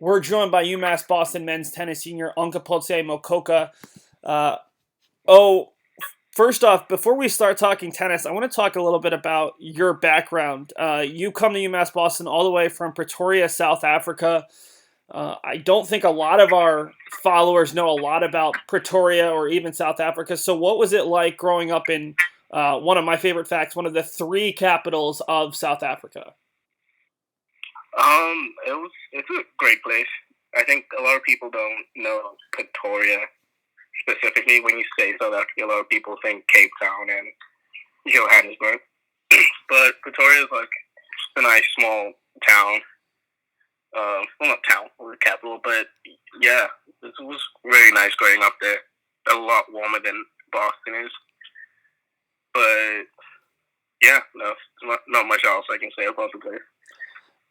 We're joined by UMass Boston men's tennis senior Onkgopotse Mokoka. Uh, oh, First off, before we start talking tennis, I want to talk a little bit about your background. You come to UMass Boston all the way from Pretoria, South Africa. I don't think a lot of our followers know a lot about Pretoria or even South Africa. So, what was it like growing up in one of my favorite facts, one of the three capitals of South Africa? It's a great place. I think a lot of people don't know Pretoria specifically. When you say South Africa, a lot of people think Cape Town and Johannesburg. But Pretoria is like a nice small town. Well, not town, or the capital, but yeah, it was really nice growing up there. A lot warmer than Boston is. But yeah, no, not much else I can say about the place.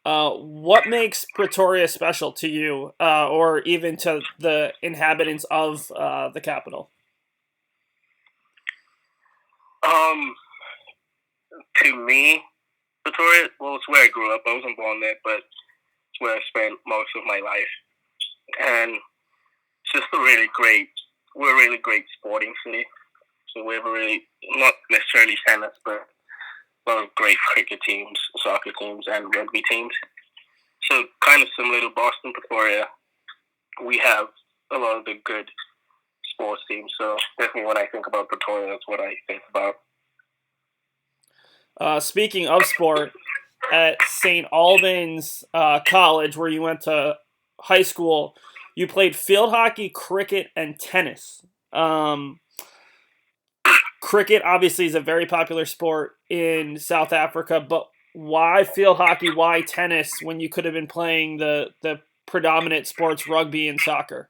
What makes Pretoria special to you, or even to the inhabitants of the capital? To me, Pretoria, well, it's where I grew up. I wasn't born there, but it's where I spent most of my life. And it's just we're a really great sporting city. So we have a really, not necessarily tennis, but a lot of great cricket teams, soccer teams, and rugby teams. So kind of similar to Boston, Pretoria, we have a lot of the good sports teams. So definitely when I think about Pretoria, that's what I think about. Speaking of sport, at St. Albans College, where you went to high school, you played field hockey, cricket, and tennis. Cricket obviously is a very popular sport in South Africa, but why field hockey? Why tennis when you could have been playing the predominant sports, rugby and soccer?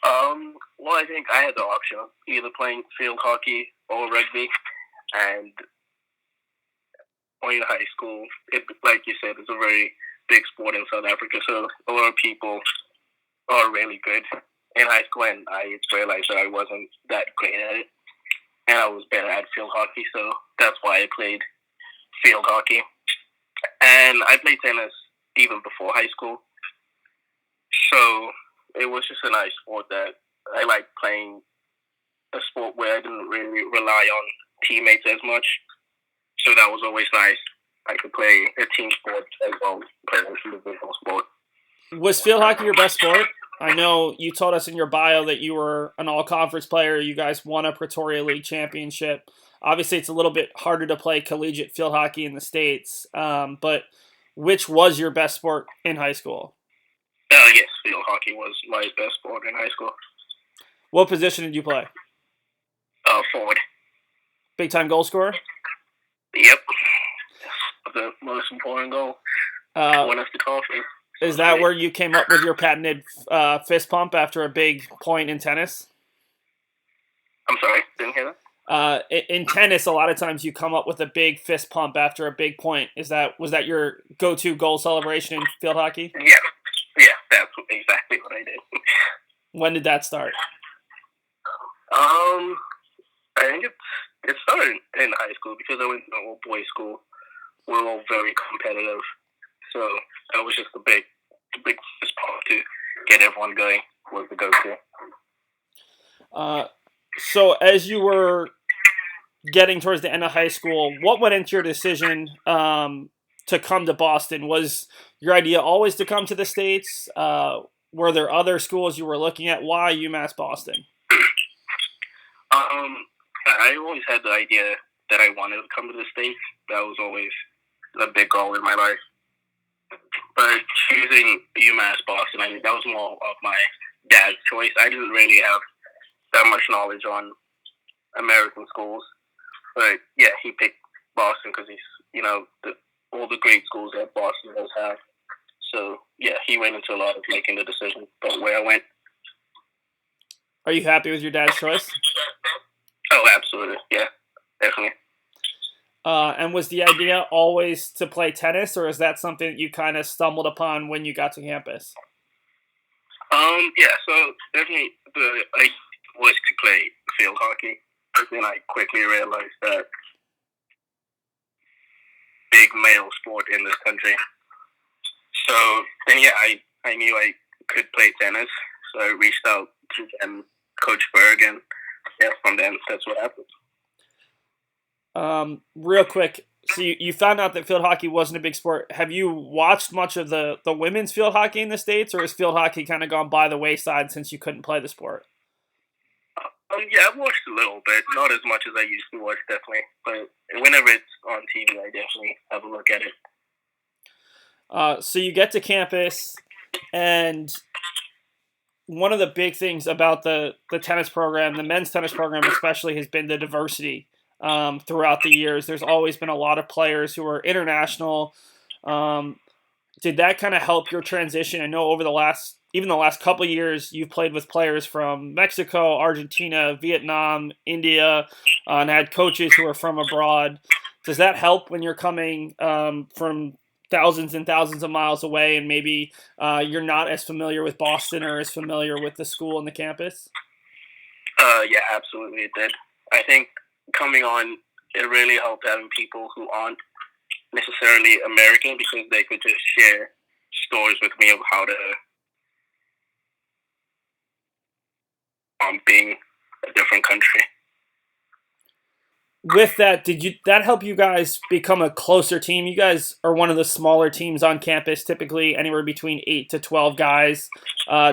Well, I think I had the option of either playing field hockey or rugby, and when in high school, like you said, it's a very big sport in South Africa, so a lot of people are really good in high school, and I realized that I wasn't that great at it, and I was better at field hockey, so that's why I played field hockey. And I played tennis even before high school, so it was just a nice sport that I liked playing, a sport where I didn't really rely on teammates as much, so that was always nice. I could play a team sport as well as play an individual sport. Was field hockey your best sport? I know you told us in your bio that you were an all-conference player. You guys won a Pretoria League championship. Obviously, it's a little bit harder to play collegiate field hockey in the States, but which was your best sport in high school? Yes, field hockey was my best sport in high school. What position did you play? Forward. Big-time goal scorer? Yep. The most important goal. Win us the trophy. Is that where you came up with your patented fist pump after a big point in tennis? I'm sorry, didn't hear that. In tennis, a lot of times you come up with a big fist pump after a big point. Was that your go-to goal celebration in field hockey? Yeah, that's exactly what I did. When did that start? I think it started in high school because I went to an all-boys school. We were all very competitive, so that was just the big fist pump to get everyone going was the go-to. So as you were getting towards the end of high school, what went into your decision to come to Boston? Was your idea always to come to the States? Were there other schools you were looking at? Why UMass Boston? I always had the idea that I wanted to come to the States. That was always the big goal in my life. But choosing UMass Boston, I mean, that was more of my dad's choice. I didn't really have that much knowledge on American schools. But yeah, he picked Boston because he's, all the great schools that Boston does have. So yeah, he went into a lot of making the decision about where I went. Are you happy with your dad's choice? Oh, absolutely. Yeah, definitely. And was the idea always to play tennis, or is that something that you kind of stumbled upon when you got to campus? Yeah, so definitely the idea was to play field hockey, but then I quickly realized that big male sport in this country. So So then, yeah, I knew I could play tennis, so I reached out to them, Coach Berg, and yeah, from then that's what happened. Real quick, so you found out that field hockey wasn't a big sport. Have you watched much of the women's field hockey in the States, or has field hockey kind of gone by the wayside since you couldn't play the sport? Yeah, I've watched a little bit, not as much as I used to watch, definitely. But whenever it's on TV, I definitely have a look at it. So you get to campus, and one of the big things about the tennis program, the men's tennis program especially, has been the diversity throughout the years. There's always been a lot of players who are international. Did that kind of help your transition? I know over the last couple of years, you've played with players from Mexico, Argentina, Vietnam, India, and had coaches who are from abroad. Does that help when you're coming from thousands and thousands of miles away, and maybe you're not as familiar with Boston or as familiar with the school and the campus? Yeah, absolutely, it did. I think coming on, it really helped having people who aren't necessarily American, because they could just share stories with me of how to being a different country. With that, did that help you guys become a closer team? You guys are one of the smaller teams on campus, typically anywhere between 8 to 12 guys.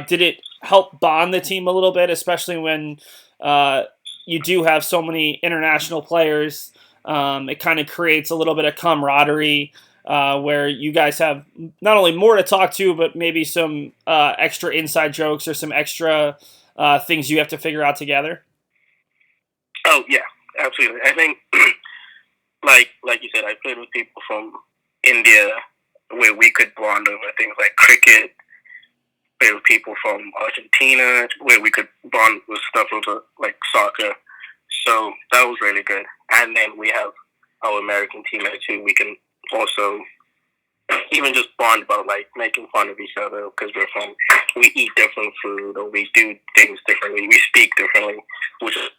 Did it help bond the team a little bit, especially when you do have so many international players? It kind of creates a little bit of camaraderie where you guys have not only more to talk to, but maybe some extra inside jokes or some extra things you have to figure out together. Oh yeah, absolutely. I think, like you said, I played with people from India where we could bond over things like cricket. Played with people from Argentina where we could bond with stuff over like soccer. So that was really good. And then we have our American teammates who we can also even just bond about, like making fun of each other because we eat different food, or we do things differently, we speak differently, which is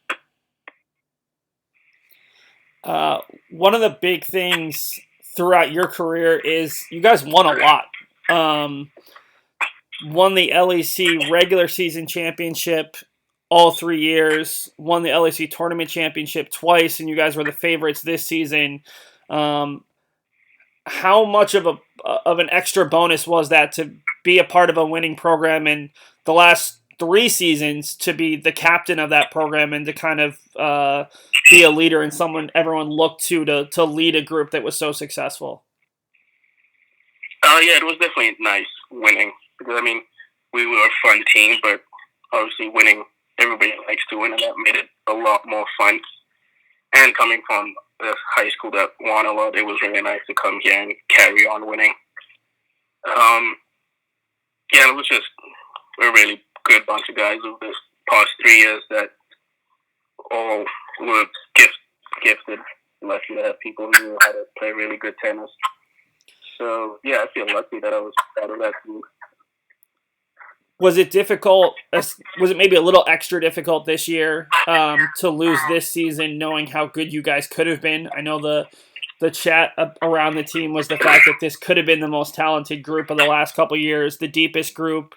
one of the big things throughout your career is you guys won a lot. Won the LEC regular season championship all 3 years, won the LEC tournament championship twice, and you guys were the favorites this season. How much of an extra bonus was that to be a part of a winning program, and the last 3 seasons to be the captain of that program and to kind of be a leader and someone everyone looked to lead a group that was so successful? Yeah, it was definitely nice winning, because I mean we were a fun team, but obviously winning, everybody likes to win, and that made it a lot more fun. And coming from a high school that won a lot, it was really nice to come here and carry on winning. Yeah, it was just a really good bunch of guys over the past 3 years that all were gifted, lucky to have people who knew how to play really good tennis. So yeah, I feel lucky that I was part of that team. Was it difficult? Was it maybe a little extra difficult this year to lose this season, knowing how good you guys could have been? I know the chat around the team was the fact that this could have been the most talented group of the last couple of years, the deepest group,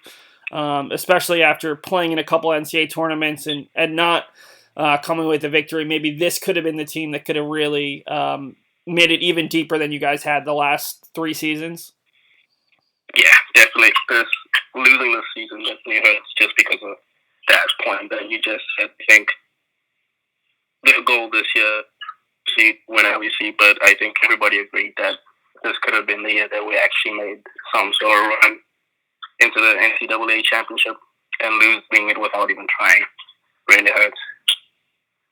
especially after playing in a couple NCAA tournaments and not coming with a victory. Maybe this could have been the team that could have really made it even deeper than you guys had the last 3 seasons. Yeah, definitely. Because losing this season definitely hurts just because of that point that you just said. I think the goal this year, see, win LEC, but I think everybody agreed that this could have been the year that we actually made some sort of run into the NCAA championship, and losing it without even trying really hurts.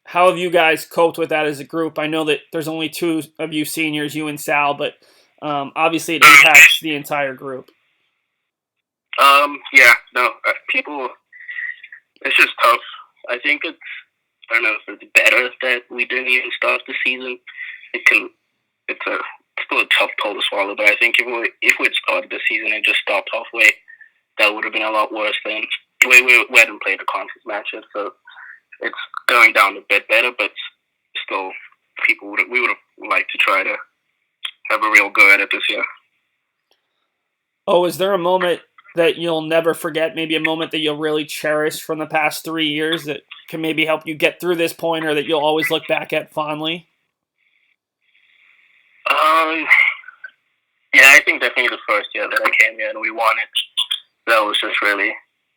How have you guys coped with that as a group? I know that there's only 2 of you seniors, you and Sal, but obviously it impacts the entire group. Yeah, no, people, it's just tough. I think I don't know if it's better that we didn't even start the season. It's still a tough pill to swallow, but I think if we'd started the season and just stopped halfway, that would have been a lot worse than we hadn't played a conference match yet, so it's going down a bit better, but still, we would have liked to try to have a real go at it this year. Oh, is there a moment that you'll never forget? Maybe a moment that you'll really cherish from the past 3 years that can maybe help you get through this point, or that you'll always look back at fondly? Um, yeah, I think definitely the first year that I came here and we won it. That was just really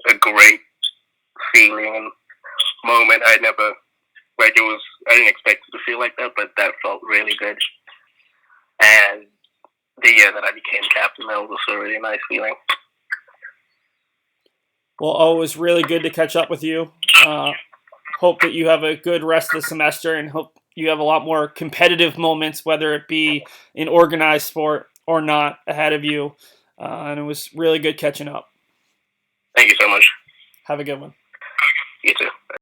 a great feeling and moment. I never like it was. I didn't expect it to feel like that, but that felt really good. And the year that I became captain, that was also a really nice feeling. Well, oh, it was really good to catch up with you. Hope that you have a good rest of the semester, and hope you have a lot more competitive moments, whether it be in organized sport or not, ahead of you. And it was really good catching up. Thank you so much. Have a good one. You too.